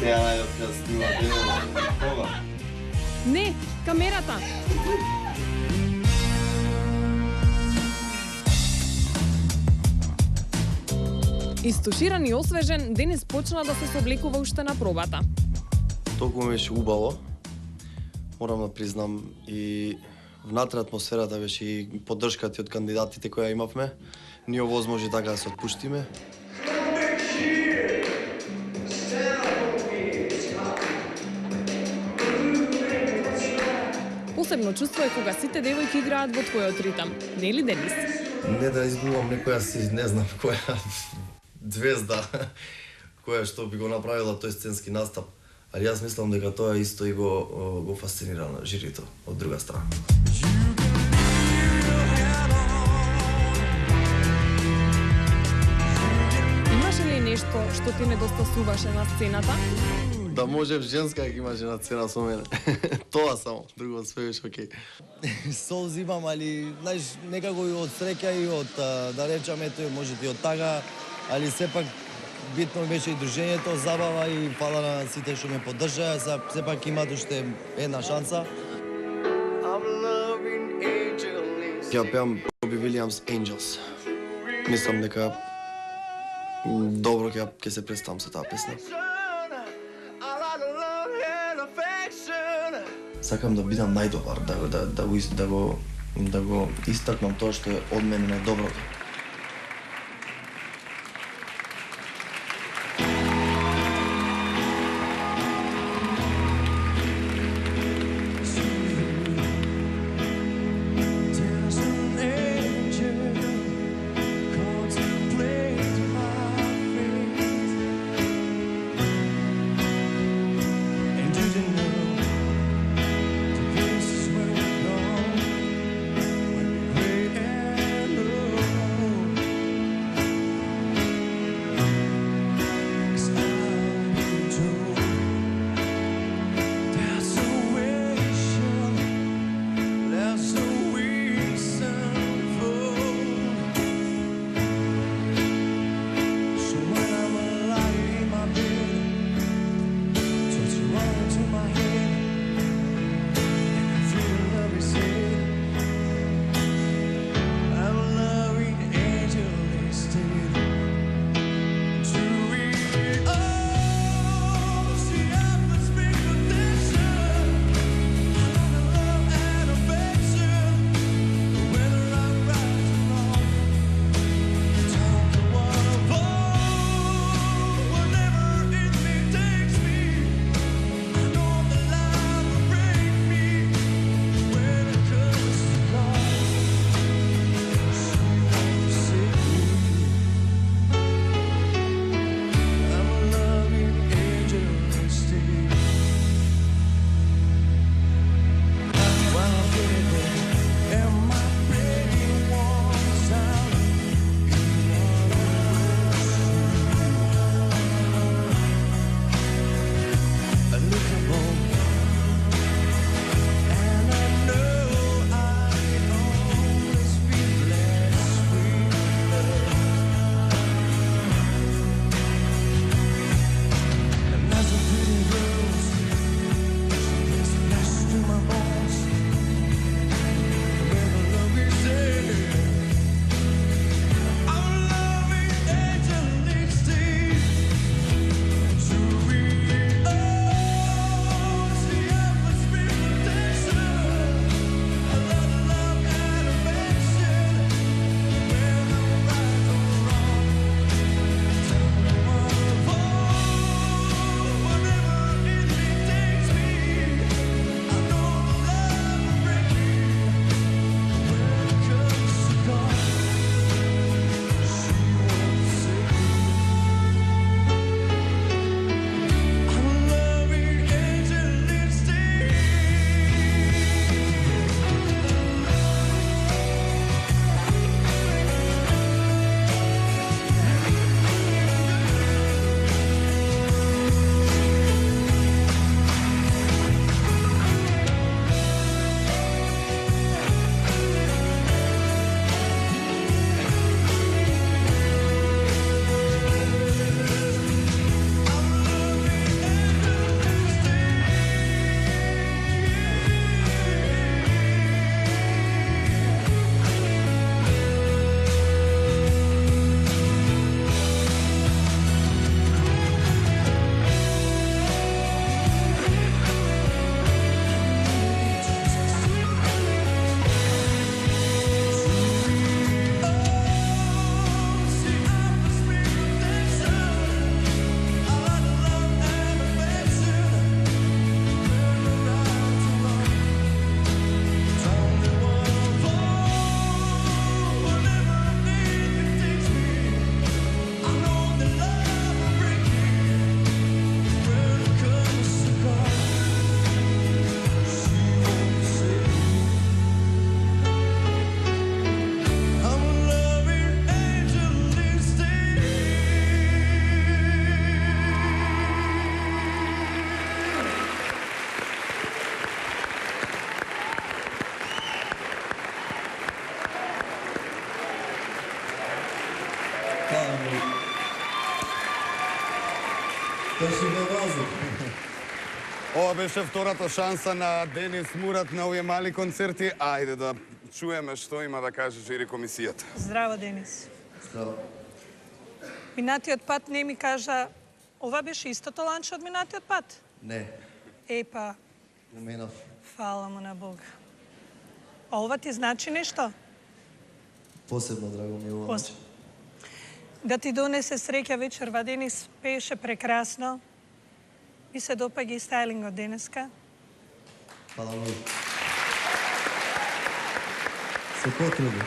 Сега најдов да снима дело. Кога? Не, камерата. Истуширан и освежен, Денис почна да се сооблекува уште на пробата. Толку ми беше убаво. Морам да признам и внатре атмосферата беше и поддршката од кандидатите која имавме. Ние овозможи така да се отпуштиме. Посебно чувство е кога сите девојки играат во твојот ритам. Нели, Денис? Не да изгубам некоја си, не знам која звезда која што би го направила тој сценски настап. Али јас мислам дека тоа исто и го фасцинира на жирито од друга страна. Имаше ли нешто што ти недостасуваше на сцената? Да можев женска ќе имаше на цена со мене. Тоа само, друго све беше окей. Солзи имам, али знаеш, некако и од среќа и од да речеме тој може и од тага, али сепак битно беше и дружењето, забава и фала на сите што ме поддржаа, сепак имаат уште една шанса. Ќе пеам Роби Вилијамс Angels. Мислам дека добро ќе се представам со таа песна. Сакам да бидам најдобар, да го истакнам тоа што е од мене најдоброто. Точно на вазу. Ова беше втората шанса на Денис Мурат на овие мали концерти. Ајде да чуеме што има да каже жири комисијата. Здраво, Денис. Здраво. Минатиот пат не ми кажа, ова беше истото ланче од минатиот пат? Не, Епа, поменав. фала му на Бога. А ова ти значи нешто? Посебно драго ми е ова. Пос- Да ти донесе среќа вечерва, Денис, пееше прекрасно. Ми се допаѓа и стајлингот денеска. Фала многу. Се потруди.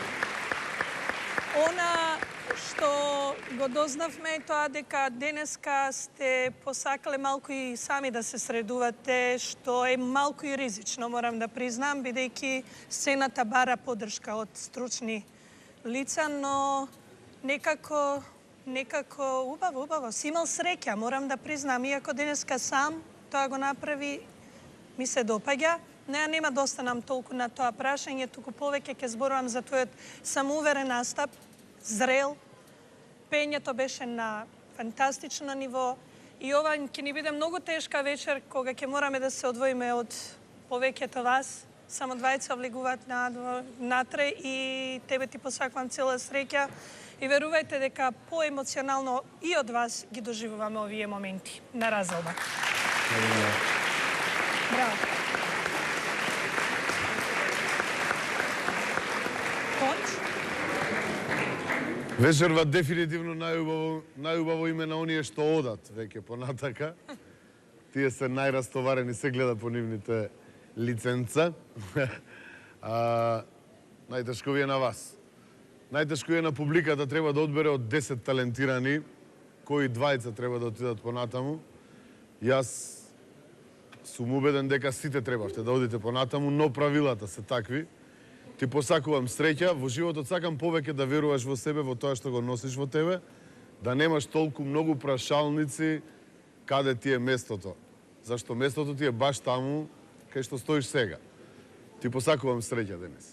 Она што го дознавме е тоа дека денеска сте посакале малку и сами да се средувате, што е малку и ризично, морам да признам, бидејќи сцената бара поддршка од стручни лица, но некако убаво, си имал среќа, морам да признам, иако денеска сам тоа го направи, ми се допаѓа. Неа нема да останам толку на тоа прашање, туку повеќе ќе зборувам за твојот самоуверен настап, зрел. Пењето беше на фантастично ниво и ова ќе ни биде многу тешка вечер кога ќе мораме да се одвоиме од повеќето вас. Само двајца влегуваат натре и тебе ти посакувам цела среќа и верувајте дека поемоционално и од вас ги доживуваме овие моменти на разделба. Браво. Конч? Вечерва дефинитивно најубаво име на оние што одат веќе понатака. Тие се најрастоварени, се гледа по нивните лиценца. Најтешко ви е на вас. Најтешко е на публиката, треба да одбере од 10 талентирани, кои двајца треба да отидат понатаму. Јас сум убеден дека сите требавте да одите понатаму, но правилата се такви. Ти посакувам среќа, во животот сакам повеќе да веруваш во себе, во тоа што го носиш во тебе, да немаш толку многу прашалници каде ти е местото. Зашто местото ти е баш таму кај што стоиш сега. Ти посакувам среќа, Денис.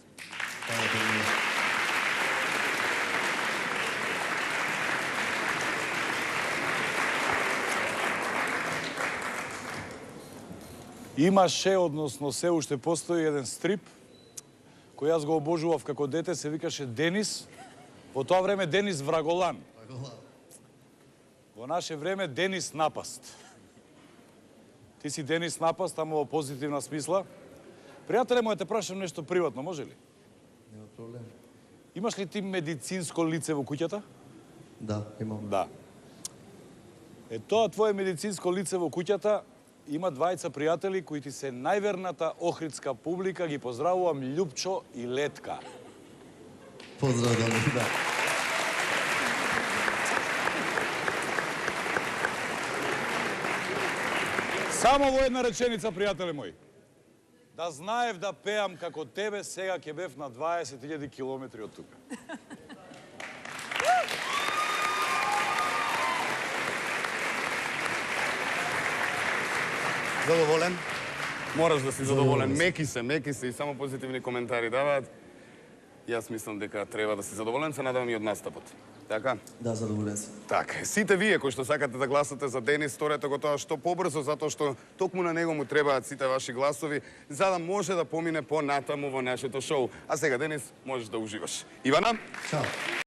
Имаше, односно се уште постои еден стрип кој јас го обожував како дете, се викаше Денис. Во тоа време Денис Враголан. Во наше време Денис Напаст. Ти си Денис Напаст, ама во позитивна смисла. Пријателе мој, те прашам нешто приватно, може ли? Нема проблем. Имаш ли ти медицинско лице во куќата? Да, имам. Да. Е, тоа твое медицинско лице во куќата има двајца пријатели кои ти се најверната охридска публика. Ги поздравувам Љупчо и Летка. Поздрав да ми, да. Само во една реченица, пријателе мои. Да знаев да пеам како тебе, сега ќе бев на 20.000 километри од тука. Задоволен? Мораш да си задоволен. Меки се и само позитивни коментари даваат. Јас мислам дека треба да си задоволен, се надевам и од настапот. Така? Да, задоволен си. Така, сите вие кои што сакате да гласате за Денис, сторете го тоа што побрзо, затоа што токму на него му требаат сите ваши гласови, за да може да помине понатаму во нашето шоу. А сега, Денис, можеш да уживаш. Ивана? Чао.